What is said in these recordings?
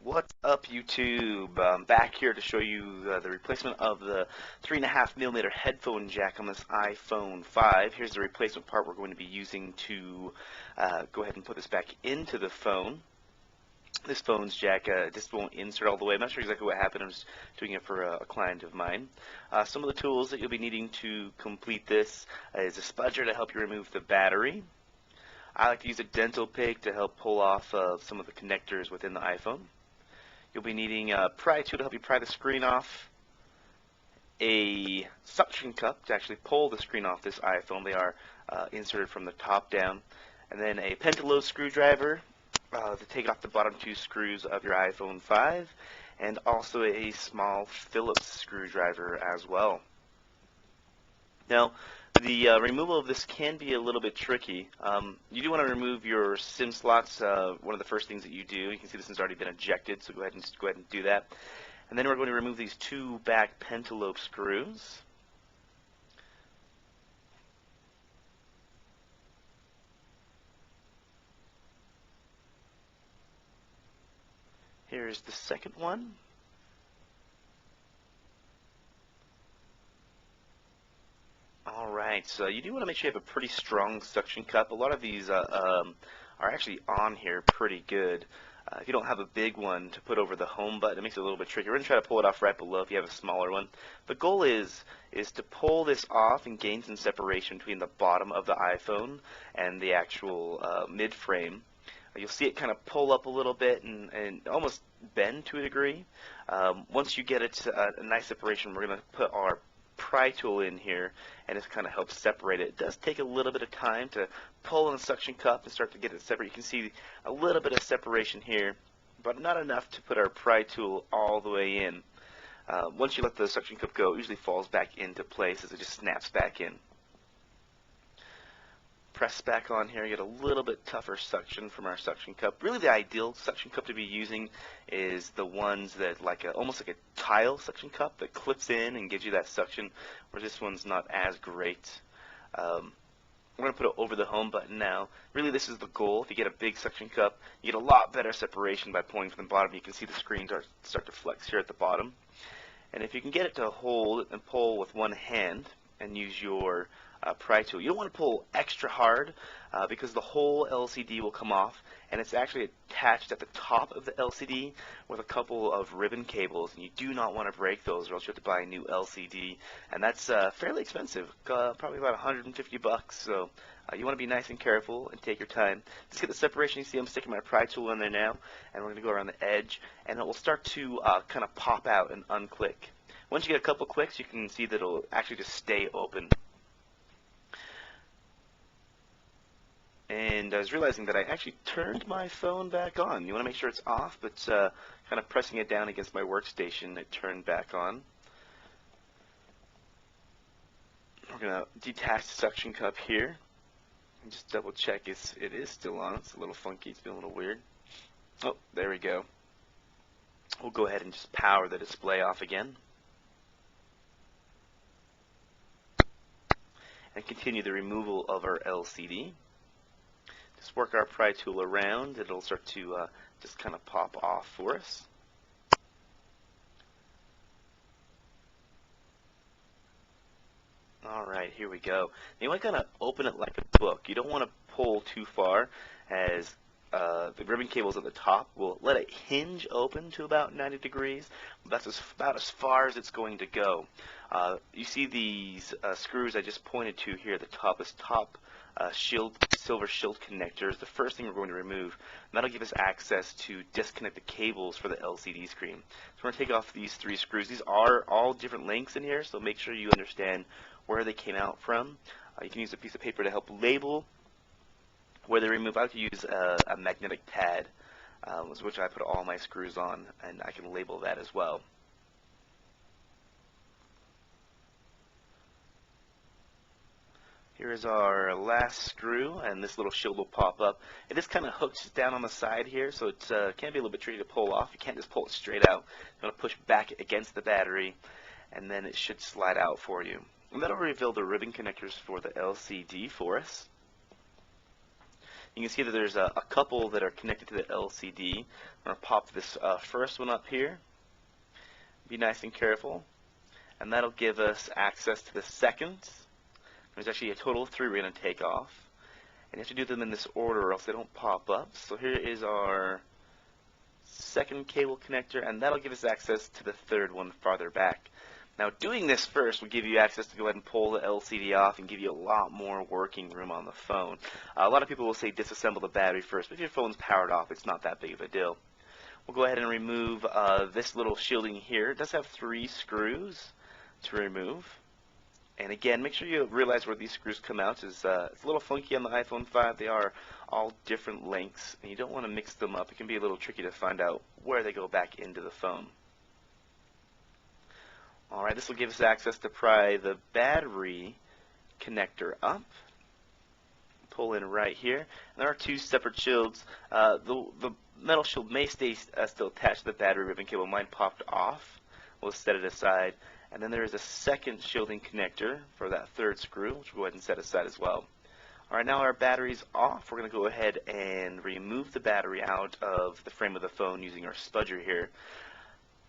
What's up, YouTube? I'm back here to show you the replacement of the 3.5mm headphone jack on this iPhone 5. Here's the replacement part we're going to be using to go ahead and put this back into the phone. This phone's jack just won't insert all the way. I'm not sure exactly what happened. I'm just doing it for a client of mine. Some of the tools that you'll be needing to complete this is a spudger to help you remove the battery. I like to use a dental pick to help pull off some of the connectors within the iPhone. You'll be needing a pry tool to help you pry the screen off, a suction cup to actually pull the screen off this iPhone. They are inserted from the top down, and then a pentalobe screwdriver to take off the bottom two screws of your iPhone 5, and also a small Phillips screwdriver as well. Now, the removal of this can be a little bit tricky. You do want to remove your SIM slots. One of the first things that you do. You can see this has already been ejected, so go ahead and do that. And then we're going to remove these two back pentalobe screws. Here's the second one. Alright, so you do want to make sure you have a pretty strong suction cup. A lot of these are actually on here pretty good. If you don't have a big one to put over the home button, it makes it a little bit tricky. We're going to try to pull it off right below if you have a smaller one. The goal is to pull this off and gain some separation between the bottom of the iPhone and the actual mid-frame. You'll see it kind of pull up a little bit and almost bend to a degree. Once you get it a nice separation, we're going to put our pry tool in here and just kind of helps separate it. It does take a little bit of time to pull on the suction cup and start to get it separate. You can see a little bit of separation here, but not enough to put our pry tool all the way in. Once you let the suction cup go, it usually falls back into place as it just snaps back in. Press back on here, you get a little bit tougher suction from our suction cup. Really the ideal suction cup to be using is the ones that almost like a tile suction cup that clips in and gives you that suction, where this one's not as great. We're going to put it over the home button now. Really this is the goal. If you get a big suction cup, you get a lot better separation by pulling from the bottom. You can see the screen start to flex here at the bottom. And if you can get it to hold and pull with one hand and use your pry tool. You don't want to pull extra hard because the whole LCD will come off, and it's actually attached at the top of the LCD with a couple of ribbon cables, and you do not want to break those or else you have to buy a new LCD, and that's fairly expensive, probably about 150 bucks. So you want to be nice and careful and take your time. Just get the separation. You see I'm sticking my pry tool in there now, and we're going to go around the edge, and it will start to kind of pop out and unclick. Once you get a couple clicks, you can see that it'll actually just stay open. And I was realizing that I actually turned my phone back on. You want to make sure it's off, but kind of pressing it down against my workstation, it turned back on. We're going to detach the suction cup here and just double check it is still on. It's a little funky. It's been a little weird. Oh, there we go. We'll go ahead and just power the display off again. And continue the removal of our LCD. Just work our pry tool around. It'll start to just kind of pop off for us. Alright, here we go. Now you want to kind of open it like a book. You don't want to pull too far, as the ribbon cables at the top will let it hinge open to about 90 degrees. That's about as far as it's going to go. You see these screws I just pointed to here. The top is silver shield connectors. The first thing we're going to remove. And that'll give us access to disconnect the cables for the LCD screen. So we're going to take off these three screws. These are all different lengths in here, so make sure you understand where they came out from. You can use a piece of paper to help label where they remove. I like to use a magnetic pad, which I put all my screws on, and I can label that as well. Here's our last screw, and this little shield will pop up. It just kind of hooks down on the side here, so it can be a little bit tricky to pull off. You can't just pull it straight out. You want to push back against the battery, and then it should slide out for you. And that'll reveal the ribbon connectors for the LCD for us. You can see that there's a couple that are connected to the LCD. I'm going to pop this first one up here. Be nice and careful. And that'll give us access to the second. There's actually a total of 3 we're going to take off. And you have to do them in this order or else they don't pop up. So here is our second cable connector, and that'll give us access to the third one farther back. Now doing this first will give you access to go ahead and pull the LCD off and give you a lot more working room on the phone. A lot of people will say disassemble the battery first, but if your phone's powered off, it's not that big of a deal. We'll go ahead and remove this little shielding here. It does have 3 screws to remove. And again, make sure you realize where these screws come out. It's a little funky on the iPhone 5. They are all different lengths, and you don't want to mix them up. It can be a little tricky to find out where they go back into the phone. Alright, this will give us access to pry the battery connector up. Pull in right here. And there are 2 separate shields. The metal shield may stay still attached to the battery ribbon cable. Mine popped off. We'll set it aside. And then there is a second shielding connector for that third screw, which we'll go ahead and set aside as well. Alright, now our battery's off. We're going to go ahead and remove the battery out of the frame of the phone using our spudger here.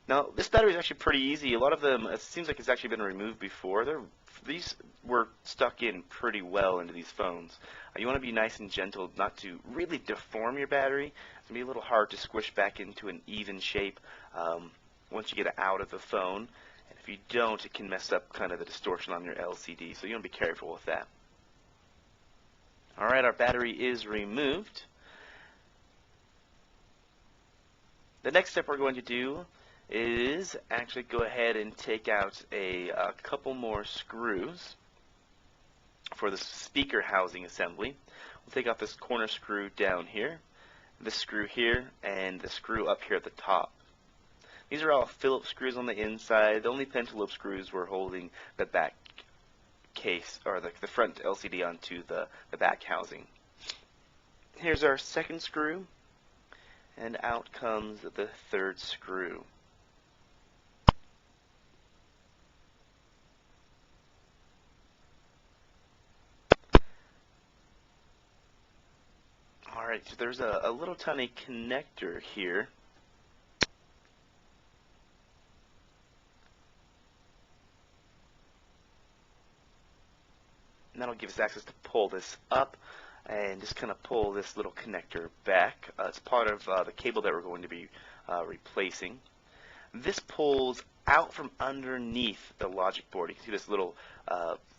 Now, this battery is actually pretty easy. A lot of them, it seems like it's actually been removed before. These were stuck in pretty well into these phones. You want to be nice and gentle, not to really deform your battery. It's going to be a little hard to squish back into an even shape once you get it out of the phone. And if you don't, it can mess up kind of the distortion on your LCD, so you want to be careful with that. Alright, our battery is removed. The next step we're going to do is actually go ahead and take out a couple more screws for the speaker housing assembly. We'll take off this corner screw down here, this screw here, and the screw up here at the top. These are all Phillips screws on the inside. The only pentalobe screws were holding the back case, or the front LCD onto the back housing. Here's our second screw, and out comes the third screw. Alright, so there's a little tiny connector here. And that'll give us access to pull this up and just kind of pull this little connector back. It's part of the cable that we're going to be replacing. This pulls out from underneath the logic board. You can see this little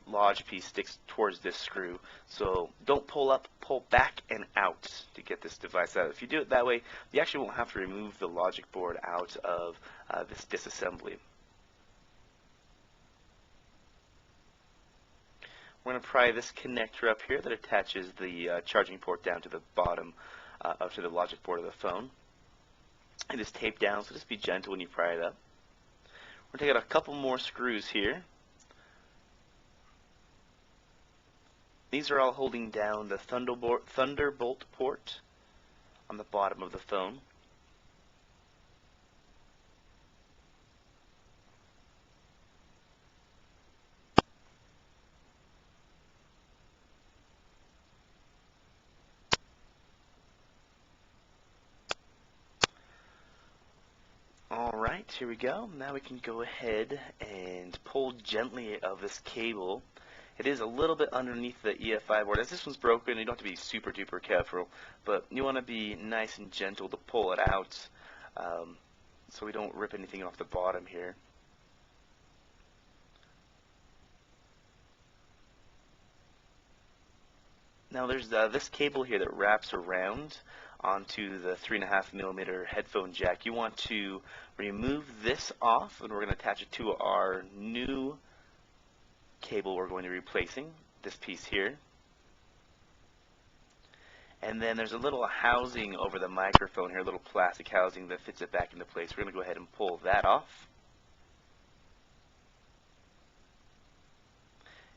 lodge piece sticks towards this screw. So don't pull up, pull back and out to get this device out. If you do it that way, you actually won't have to remove the logic board out of this disassembly. We're going to pry this connector up here that attaches the charging port down to the bottom up to the logic board of the phone. It is taped down, so just be gentle when you pry it up. We're going to take out a couple more screws here. These are all holding down the Thunderbolt port on the bottom of the phone. Alright, here we go. Now we can go ahead and pull gently of this cable. It is a little bit underneath the EFI board. As this one's broken, you don't have to be super duper careful, but you want to be nice and gentle to pull it out so we don't rip anything off the bottom here. Now there's this cable here that wraps around onto the 3.5mm headphone jack. You want to remove this off, and we're going to attach it to our new cable we're going to be replacing, this piece here. And then there's a little housing over the microphone here, a little plastic housing that fits it back into place. We're going to go ahead and pull that off.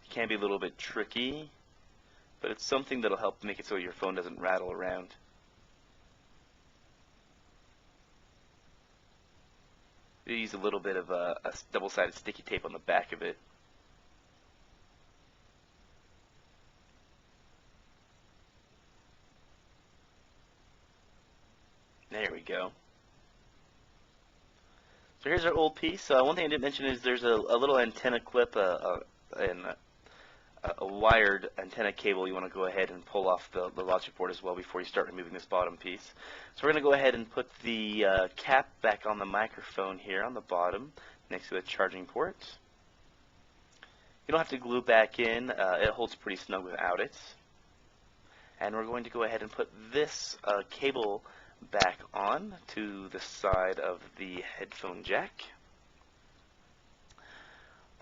It can be a little bit tricky, but it's something that'll help make it so your phone doesn't rattle around. You use a little bit of a double-sided sticky tape on the back of it. So here's our old piece. One thing I didn't mention is there's a little antenna clip and a wired antenna cable you want to go ahead and pull off the logic board as well before you start removing this bottom piece. So we're going to go ahead and put the cap back on the microphone here on the bottom next to the charging port. You don't have to glue back in. It holds pretty snug without it. And we're going to go ahead and put this cable back on to the side of the headphone jack.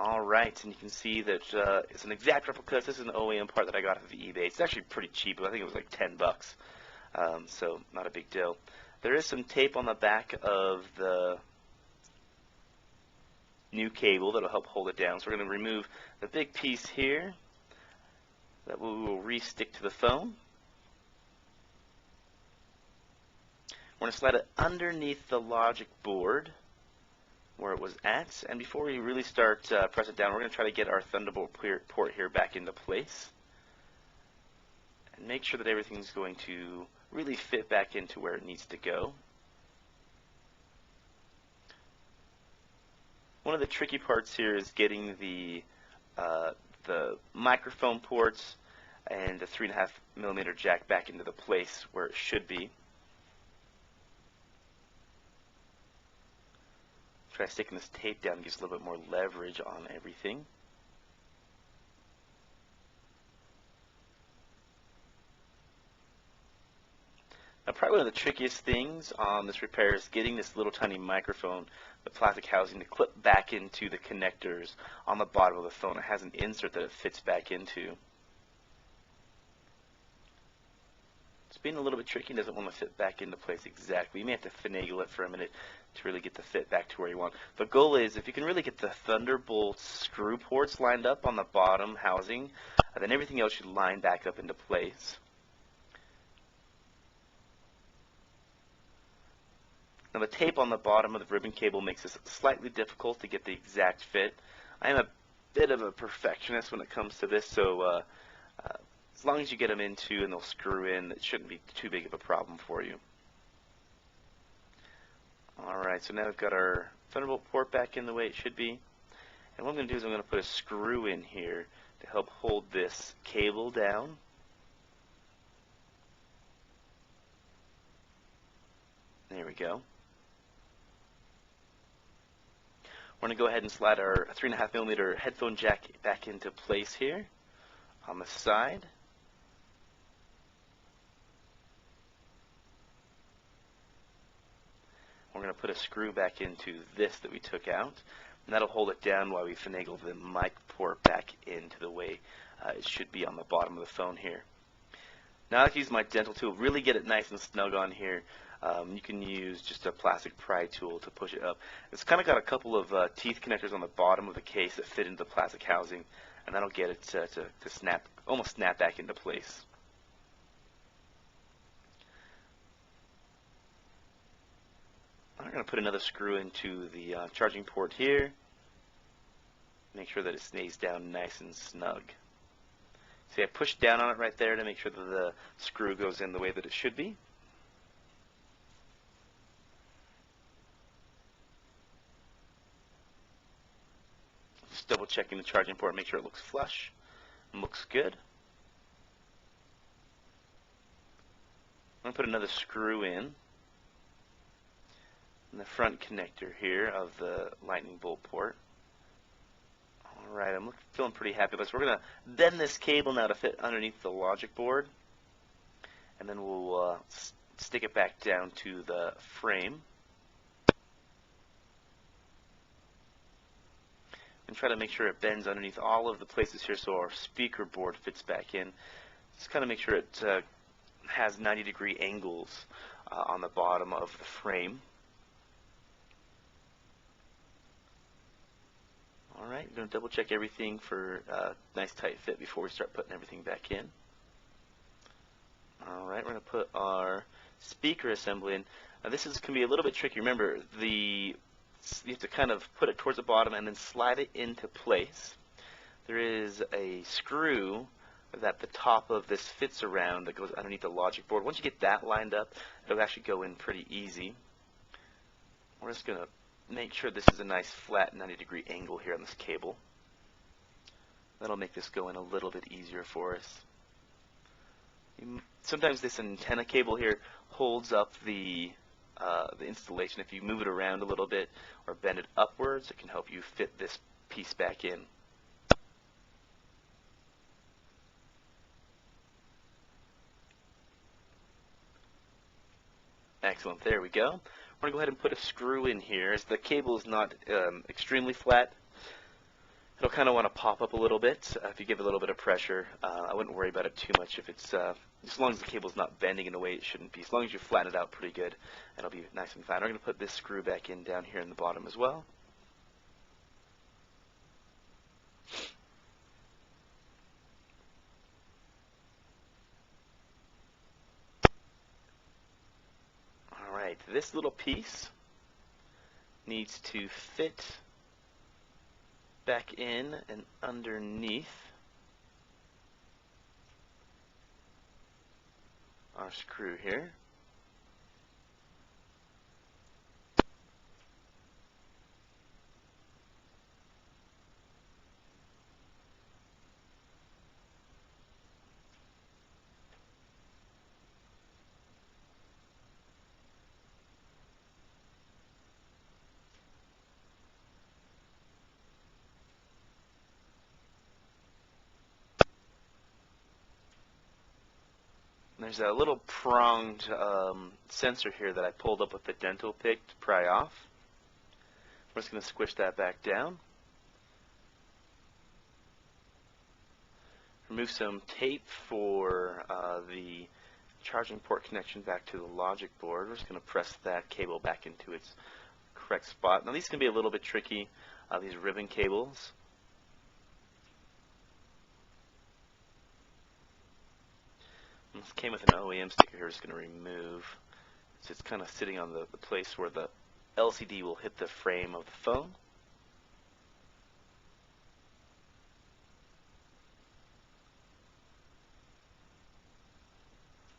Alright, and you can see that it's an exact replica. This is an OEM part that I got off of eBay. It's actually pretty cheap. I think it was like 10 bucks. So not a big deal. There is some tape on the back of the new cable that will help hold it down. So we're going to remove the big piece here that we will re-stick to the phone. We're going to slide it underneath the logic board where it was at, and before we really start press it down, we're going to try to get our Thunderbolt port here back into place and make sure that everything's going to really fit back into where it needs to go. One of the tricky parts here is getting the microphone ports and the 3.5mm jack back into the place where it should be. Try sticking this tape down, gives a little bit more leverage on everything. Now, probably one of the trickiest things on this repair is getting this little tiny microphone, the plastic housing, to clip back into the connectors on the bottom of the phone. It has an insert that it fits back into. It's being a little bit tricky and doesn't want to fit back into place exactly. You may have to finagle it for a minute to really get the fit back to where you want. The goal is if you can really get the Thunderbolt screw ports lined up on the bottom housing, then everything else should line back up into place. Now the tape on the bottom of the ribbon cable makes this slightly difficult to get the exact fit. I am a bit of a perfectionist when it comes to this, so as long as you get them into and they'll screw in, it shouldn't be too big of a problem for you. Alright, so now we've got our Thunderbolt port back in the way it should be. And what I'm going to do is I'm going to put a screw in here to help hold this cable down. There we go. We're going to go ahead and slide our 3.5mm headphone jack back into place here on the side. We're going to put a screw back into this that we took out, and that'll hold it down while we finagle the mic port back into the way it should be on the bottom of the phone here. Now I like to use my dental tool, really get it nice and snug on here. You can use just a plastic pry tool to push it up. It's kind of got a couple of teeth connectors on the bottom of the case that fit into the plastic housing, and that'll get it to snap, almost snap back into place. I'm going to put another screw into the charging port here. Make sure that it stays down nice and snug. See, I pushed down on it right there to make sure that the screw goes in the way that it should be. Just double checking the charging port, make sure it looks flush and looks good. I'm going to put another screw in the front connector here of the lightning bolt port. Alright, I'm feeling pretty happy with this. We're going to bend this cable now to fit underneath the logic board, and then we'll stick it back down to the frame. And try to make sure it bends underneath all of the places here so our speaker board fits back in. Just kind of make sure it has 90-degree angles on the bottom of the frame. Alright, we're going to double check everything for a nice tight fit before we start putting everything back in. Alright, we're going to put our speaker assembly in. Now this can be a little bit tricky. Remember, you have to kind of put it towards the bottom and then slide it into place. There is a screw that the top of this fits around that goes underneath the logic board. Once you get that lined up, it'll actually go in pretty easy. We're just going to make sure this is a nice flat 90-degree angle here on this cable. That'll make this go in a little bit easier for us. Sometimes this antenna cable here holds up the installation. If you move it around a little bit or bend it upwards, it can help you fit this piece back in. Excellent, there we go. We're going to go ahead and put a screw in here. As the cable is not extremely flat, it'll kind of want to pop up a little bit. If you give it a little bit of pressure, I wouldn't worry about it too much. If it's as long as the cable's not bending in a way it shouldn't be. As long as you flatten it out pretty good, it'll be nice and fine. We're going to put this screw back in down here in the bottom as well. Alright, this little piece needs to fit back in and underneath our screw here. There's a little pronged sensor here that I pulled up with the dental pick to pry off. I'm just going to squish that back down. Remove some tape for the charging port connection back to the logic board. We're just going to press that cable back into its correct spot. Now these can be a little bit tricky, these ribbon cables. This came with an OEM sticker here. We're just going to remove. So it's kind of sitting on the place where the LCD will hit the frame of the phone.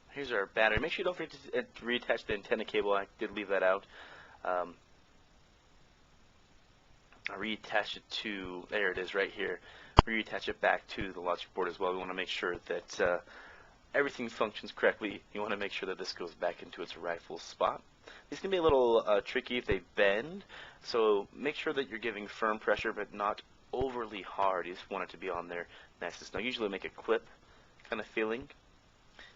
Here's our battery. Make sure you don't forget to reattach the antenna cable. I did leave that out. I reattached it to, there it is right here. Reattach it back to the logic board as well. We want to make sure that everything functions correctly. You want to make sure that this goes back into its rightful spot. These can be a little tricky if they bend, so make sure that you're giving firm pressure but not overly hard. You just want it to be on there nice and snug. Usually make a clip kind of feeling.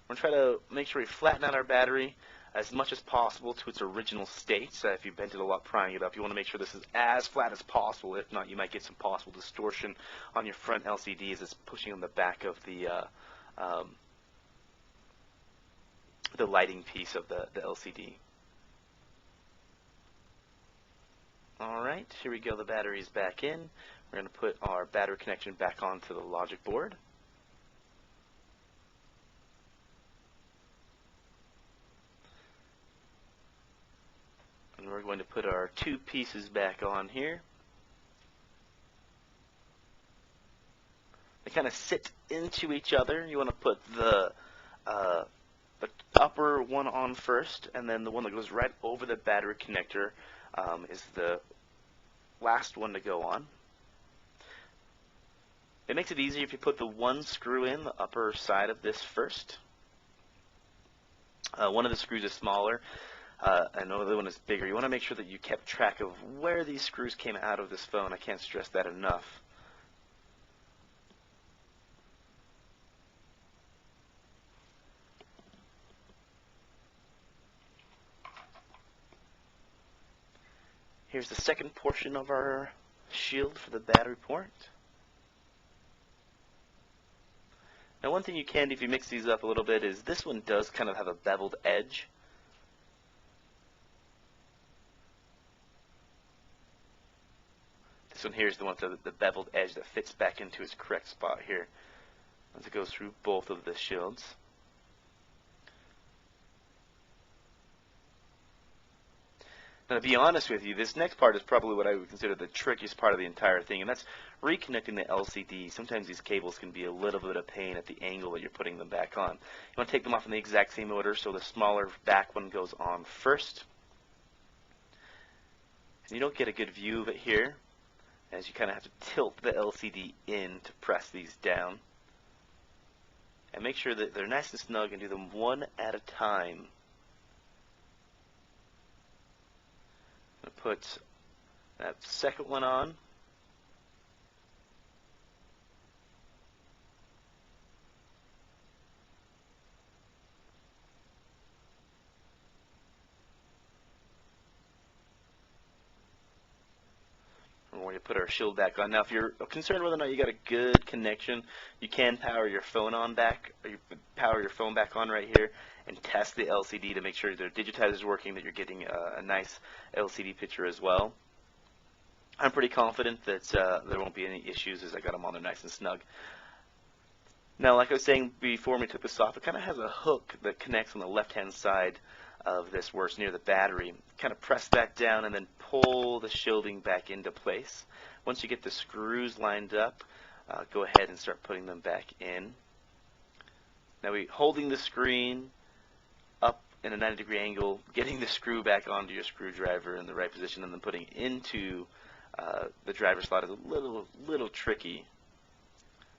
We're going to try to make sure we flatten out our battery as much as possible to its original state. So if you bent it a lot prying it up, you want to make sure this is as flat as possible. If not, you might get some possible distortion on your front LCD as it's pushing on the back of the lighting piece of the LCD. Alright, here we go, the battery is back in. We're going to put our battery connection back onto the logic board. And we're going to put our two pieces back on here. They kind of sit into each other. You want to put the upper one on first, and then the one that goes right over the battery connector is the last one to go on. It makes it easier if you put the one screw in the upper side of this first. One of the screws is smaller, and the other one is bigger. You want to make sure that you kept track of where these screws came out of this phone. I can't stress that enough. Here's the second portion of our shield for the battery port. Now one thing you can do if you mix these up a little bit is this one does kind of have a beveled edge. This one here is the one with the beveled edge that fits back into its correct spot here as it goes through both of the shields. Now, to be honest with you, this next part is probably what I would consider the trickiest part of the entire thing, and that's reconnecting the LCD. Sometimes these cables can be a little bit of pain at the angle that you're putting them back on. You want to take them off in the exact same order, so the smaller back one goes on first. And you don't get a good view of it here, as you kind of have to tilt the LCD in to press these down. And make sure that they're nice and snug and do them one at a time. I'm going to put that second one on. We're going to put our shield back on. Now, if you're concerned whether or not you got a good connection, you can power your phone on back, or you power your phone back on right here, and test the LCD to make sure the digitizer is working, that you're getting a nice LCD picture as well. I'm pretty confident that there won't be any issues, as I got them on there nice and snug. Now, like I was saying before we took this off, it kind of has a hook that connects on the left-hand side of this where it's near the battery. Kind of press that down and then pull the shielding back into place. Once you get the screws lined up, go ahead and start putting them back in. Now, holding the screen up in a 90-degree angle, getting the screw back onto your screwdriver in the right position, and then putting it into the driver slot is a little tricky.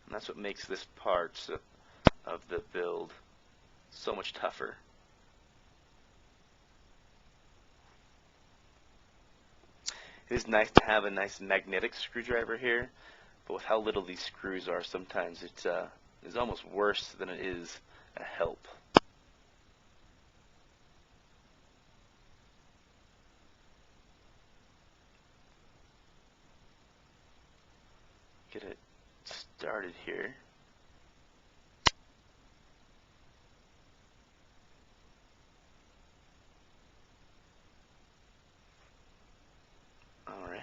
And that's what makes this part of the build so much tougher. It is nice to have a nice magnetic screwdriver here, but with how little these screws are, sometimes it's almost worse than it is a help. Get it started here. All right.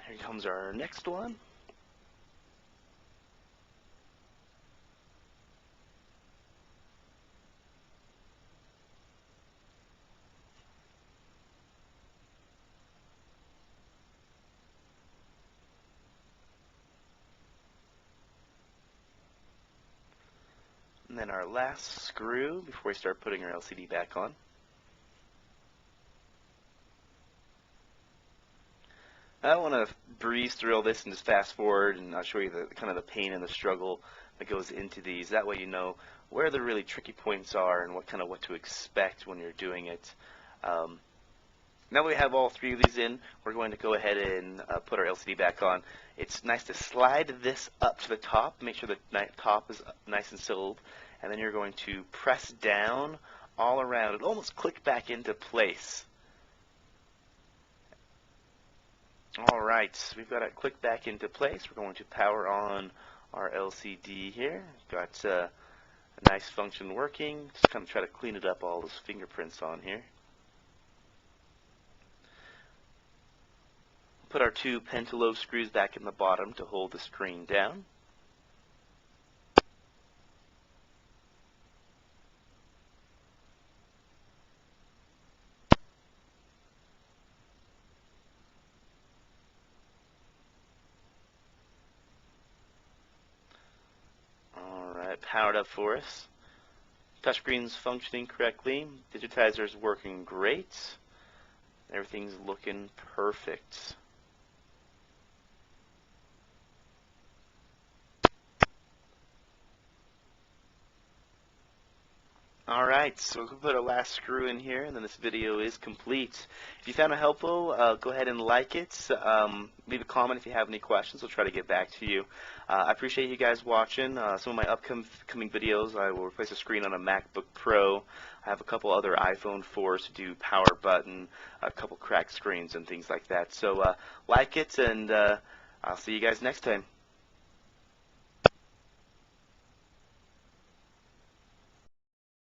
Here comes our next one. And then our last screw before we start putting our LCD back on. I don't want to breeze through all this and just fast forward, and I'll show you the kind of the pain and the struggle that goes into these. That way you know where the really tricky points are and what to expect when you're doing it. Now we have all three of these in, we're going to go ahead and put our LCD back on. It's nice to slide this up to the top, make sure the top is nice and sealed, and then you're going to press down all around. It'll almost click back into place. Alright, we've got it clicked back into place. We're going to power on our LCD here. Got a nice function working. Just kind of try to clean it up, all those fingerprints on here. Put our two pentalobe screws back in the bottom to hold the screen down. Alright, powered up for us. Touchscreen's functioning correctly. Digitizer's working great. Everything's looking perfect. Alright, so we'll put our last screw in here, and then this video is complete. If you found it helpful, go ahead and like it. Leave a comment if you have any questions. We'll try to get back to you. I appreciate you guys watching. Some of my upcoming videos, I will replace a screen on a MacBook Pro. I have a couple other iPhone 4s to do power button, a couple cracked screens and things like that. So like it, and I'll see you guys next time.